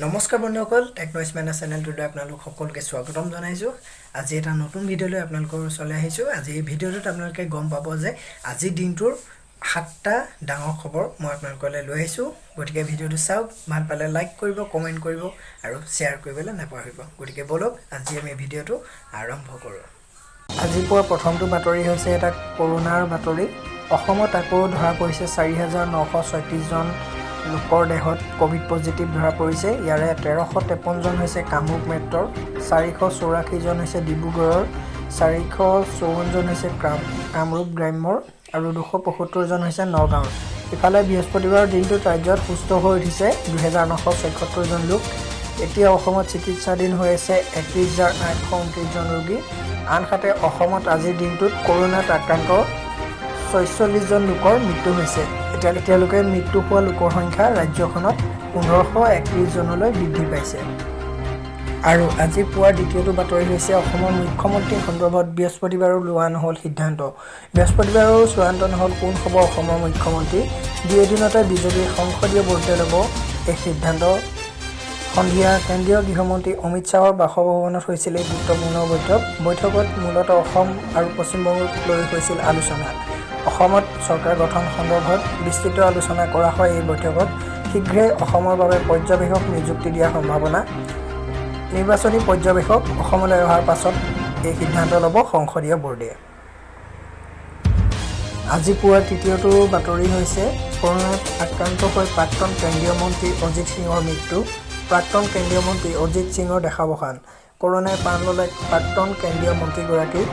নমস্কাৰ বন্ধুসকল টেকন'ইজ মেনা চেনেলটোলৈ আপোনালোক সকলোকে স্বাগতম জনাইছোঁ। আজি এটা নতুন ভিডিঅ'লৈ আপোনালোকৰ ওচৰলৈ আহিছোঁ। আজি এই ভিডিঅ'টোত আপোনালোকে গম পাব যে আজিৰ দিনটোৰ 7টা ডাঙৰ খবৰ মই আপোনালোকলৈ লৈ আহিছোঁ। গতিকে ভিডিঅ'টো চাওক, ভাল পালে লাইক কৰিব, কমেণ্ট কৰিব আৰু শ্বেয়াৰ কৰিবলৈ নাপাহৰিব। গতিকে বলক আজি আমি ভিডিঅ'টো আৰম্ভ কৰোঁ। আজি পুৱা প্ৰথমটো বাতৰি হৈছে এটা কৰোনাৰ বাতৰি। অসমত আকৌ ধৰা পৰিছে 4,936 জন লোকৰ দেহত কোভিড পজিটিভ ধৰা পৰিছে। ইয়াৰে 1353 জন হৈছে কামৰূপ মেট্ৰৰ, 484 জন হৈছে ডিব্ৰুগড়ৰ, 454 জন হৈছে কামৰূপ গ্ৰাম্যৰ আৰু 275 জন হৈছে নগাঁৱৰ। ইফালে বৃহস্পতিবাৰৰ দিনটোত ৰাজ্যত সুস্থ হৈ উঠিছে 2,976 জন লোক। এতিয়া অসমত চিকিৎসাধীন হৈ আছে 31,829 জন ৰোগী। আনহাতে অসমত আজিৰ দিনটোত কৰোনাত আক্ৰান্ত 46 জন লোকৰ মৃত্যু হৈছে। এতিয়ালৈকে মৃত্যু হোৱা লোকৰ সংখ্যা ৰাজ্যখনত 1531 জনলৈ বৃদ্ধি পাইছে। আৰু আজি পুৱাৰ দ্বিতীয়টো বাতৰি হৈছে অসমৰ মুখ্যমন্ত্ৰীৰ সন্দৰ্ভত বৃহস্পতিবাৰো লোৱা নহ'ল সিদ্ধান্ত। বৃহস্পতিবাৰো চূড়ান্ত নহ'ল কোন হ'ব অসমৰ মুখ্যমন্ত্ৰী। 2 এদিনতে বিজেপিৰ সংসদীয় বোৰ্ডে ল'ব এই সিদ্ধান্ত। সন্ধিয়া কেন্দ্ৰীয় গৃহমন্ত্ৰী অমিত শ্বাহৰ বাসভৱনত হৈছিল এই গুৰুত্বপূৰ্ণ বৈঠকত মূলতঃ অসম আৰু পশ্চিমবংগক লৈ হৈছিল আলোচনা। অসমত চৰকাৰ গঠন সন্দৰ্ভত বিস্তৃত আলোচনা কৰা হয় এই বৈঠকত। শীঘ্ৰে অসমৰ বাবে পৰ্যবেক্ষক নিযুক্তি দিয়াৰ সম্ভাৱনা। নিৰ্বাচনী পৰ্যবেক্ষক অসমলৈ অহাৰ পাছত এই সিদ্ধান্ত ল'ব সংসদীয় বোৰ্ডে। আজি পুৱাৰ তৃতীয়টো বাতৰি হৈছে কৰোনাত আক্ৰান্ত হৈ প্ৰাক্তন কেন্দ্ৰীয় মন্ত্ৰী অজিত সিঙৰ মৃত্যু। প্ৰাক্তন কেন্দ্ৰীয় মন্ত্ৰী অজিত সিঙৰ দেহাৱসান। কৰোনাই প্ৰাণ ল'লে প্ৰাক্তন কেন্দ্ৰীয় মন্ত্ৰীগৰাকীৰ।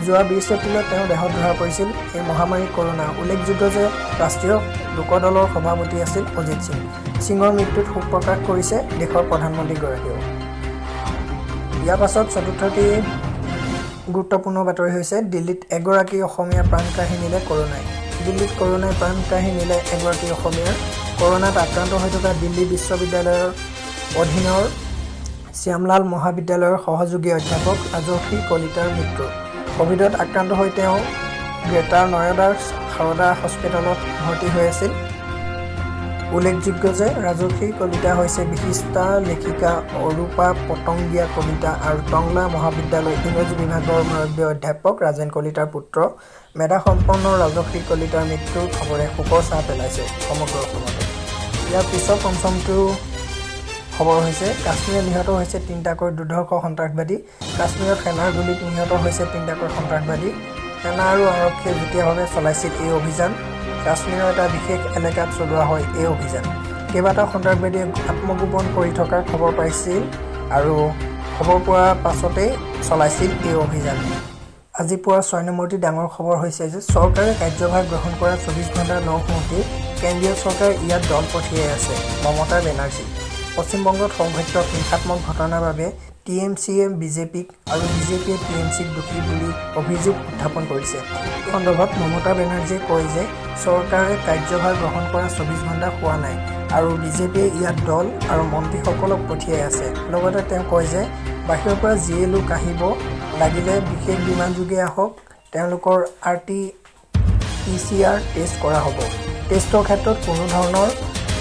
যোৱা 20 এপ্ৰিলত তেওঁৰ দেহত ধৰা পৰিছিল এই মহামাৰী কৰোনা। উল্লেখযোগ্য যে ৰাষ্ট্ৰীয় লোকদলৰ সভাপতি আছিল অজিত সিং। সিঙৰ মৃত্যুত শোক প্ৰকাশ কৰিছে দেশৰ প্ৰধানমন্ত্ৰীগৰাকীয়েও। ইয়াৰ পাছত চতুৰ্থটি গুৰুত্বপূৰ্ণ বাতৰি হৈছে দিল্লীত এগৰাকী অসমীয়াৰ প্ৰাণ কাঢ়ি নিলে কৰোনাই। দিল্লীত কৰোনাই প্ৰাণ কাঢ়ি নিলে এগৰাকী অসমীয়াৰ। কৰোনাত আক্ৰান্ত হৈ থকা দিল্লী বিশ্ববিদ্যালয়ৰ অধীনৰ শ্যামলাল মহাবিদ্যালয়ৰ সহযোগী অধ্যাপক ৰাজৰ্ষি কলিতাৰ মৃত্যু। কোভিডত আক্ৰান্ত হৈ তেওঁ গ্ৰেটাৰ নয়ডাৰ সাৰদা হস্পিটেলত ভৰ্তি হৈ আছিল। উল্লেখযোগ্য যে ৰাজৰ্ষি কলিতা হৈছে বিশিষ্টা লেখিকা অৰূপা পটংগীয়া কলিতা আৰু টংলা মহাবিদ্যালয় ইংৰাজী বিভাগৰ মুৰব্বী অধ্যাপক ৰাজেন কলিতাৰ পুত্ৰ। মেধাসম্পন্ন ৰাজৰ্ষি কলিতাৰ মৃত্যুৰ খবৰে শোকৰ ছাঁ পেলাইছে সমগ্ৰ অসমতে। ইয়াৰ পিছত পঞ্চমটো খবৰ হৈছে কাশ্মীৰত নিহত হৈছে 3টাকৈ দুৰ্ধৰ্ষ সন্ত্ৰাসবাদী। কাশ্মীৰত সেনাৰ গুলীত নিহত হৈছে 3টাকৈ সন্ত্ৰাসবাদী। সেনা আৰু আৰক্ষীয়ে যুটীয়াভাৱে চলাইছিল এই অভিযান। কাশ্মীৰৰ এটা বিশেষ এলেকাত চলোৱা হয় এই অভিযান। কেইবাটাও সন্ত্ৰাসবাদীয়ে আত্মগোপন কৰি থকাৰ খবৰ পাইছিল আৰু খবৰ পোৱাৰ পাছতেই চলাইছিল এই অভিযান। আজি পুৱা 6 নম্বৰটি ডাঙৰ খবৰ হৈছে যে চৰকাৰে কাৰ্যভাৰ গ্ৰহণ কৰা 24 ঘণ্টা নহওঁতেই কেন্দ্ৰীয় চৰকাৰে ইয়াত দল পঠিয়াই আছে মমতা বেনাৰ্জী। পশ্চিমবংগত সংঘটিত হিংসাত্মক ঘটনাৰ বাবে TMCয়ে বিজেপিক আৰু বিজেপিয়ে TMCক দোষী বুলি অভিযোগ উত্থাপন কৰিছে। এই সন্দৰ্ভত মমতা বেনাৰ্জীয়ে কয় যে চৰকাৰে কাৰ্যভাৰ গ্ৰহণ কৰা 24 ঘণ্টা হোৱা নাই আৰু বিজেপিয়ে ইয়াত দল আৰু মন্ত্ৰীসকলক পঠিয়াই আছে। লগতে তেওঁ কয় যে বাহিৰৰ পৰা যিয়ে লোক আহিব লাগিলে বিশেষ বিমানযোগে আহক, তেওঁলোকৰ RT-PCR টেষ্ট কৰা হ'ব। টেষ্টৰ ক্ষেত্ৰত কোনো ধৰণৰ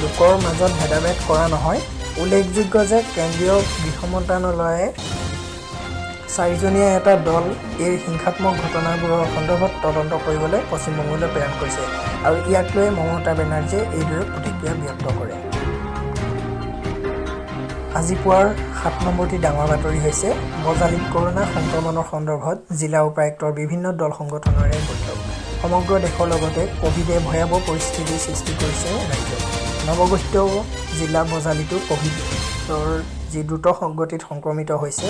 লোকৰ মাজত ভেদাভেদ কৰা নহয়। উল্লেখযোগ্য যে কেন্দ্ৰীয় গৃহ মন্ত্ৰালয়ে 4জনীয়া এটা দল এই হিংসাত্মক ঘটনাবোৰৰ সন্দৰ্ভত তদন্ত কৰিবলৈ পশ্চিমবংগলৈ প্ৰেৰণ কৰিছে আৰু ইয়াক লৈ মমতা বেনাৰ্জীয়ে এইদৰে প্ৰতিক্ৰিয়া ব্যক্ত কৰে। আজি পুৱাৰ 7 নম্বৰটি ডাঙৰ বাতৰি হৈছে বজালীত কৰোনা সংক্ৰমণৰ সন্দৰ্ভত জিলা উপায়ুক্তৰ বিভিন্ন দল সংগঠনৰে বৈঠক। সমগ্ৰ দেশৰ লগতে কোভিডে ভয়াৱহ পৰিস্থিতিৰ সৃষ্টি কৰিছে ৰাজ্যত। নৱগঠিত জিলা বজালীতো কোভিডৰ যি দ্ৰুত গতিত সংক্ৰমিত হৈছে।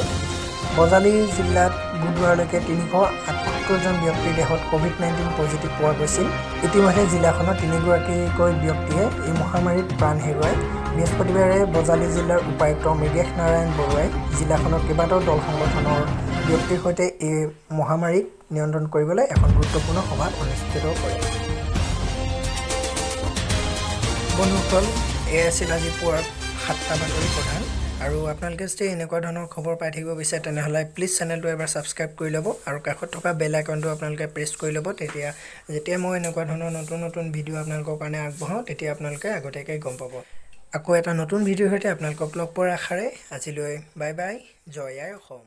বজালী জিলাত বুধবাৰলৈকে 378 জন ব্যক্তিৰ দেহত COVID-19 পজিটিভ পোৱা গৈছিল। ইতিমধ্যে জিলাখনৰ 3গৰাকীকৈ ব্যক্তিয়ে এই মহামাৰীত প্ৰাণ হেৰুৱায়। বৃহস্পতিবাৰে বজালী জিলাৰ উপায়ুক্ত মৃগেশ নাৰায়ণ বৰুৱাই জিলাখনৰ কেইবাটাও দল সংগঠনৰ ব্যক্তিৰ সৈতে এই মহামাৰীক নিয়ন্ত্ৰণ কৰিবলৈ এখন গুৰুত্বপূৰ্ণ সভা অনুষ্ঠিত কৰে। বন্ধুসকল, এয়া আছিল আজি পুৱাৰ 7টা বাতৰি প্ৰধান। আৰু আপোনালোকে যদি এনেকুৱা ধৰণৰ খবৰ পাই থাকিব বিচাৰে তেনেহ'লে প্লিজ চেনেলটো এবাৰ ছাবস্ক্ৰাইব কৰি ল'ব আৰু কাষত থকা বেল আইকনটো আপোনালোকে প্ৰেছ কৰি ল'ব। যেতিয়া মই এনেকুৱা ধৰণৰ নতুন ভিডিঅ' আপোনালোকৰ কাৰণে আগবঢ়াওঁ তেতিয়া আপোনালোকে আগতীয়াকৈ গম পাব। আকৌ এটা নতুন ভিডিঅ'ৰ সৈতে আপোনালোকক লগ পোৱাৰ আশাৰে আজিলৈ বাই বাই, জয় আই অসম।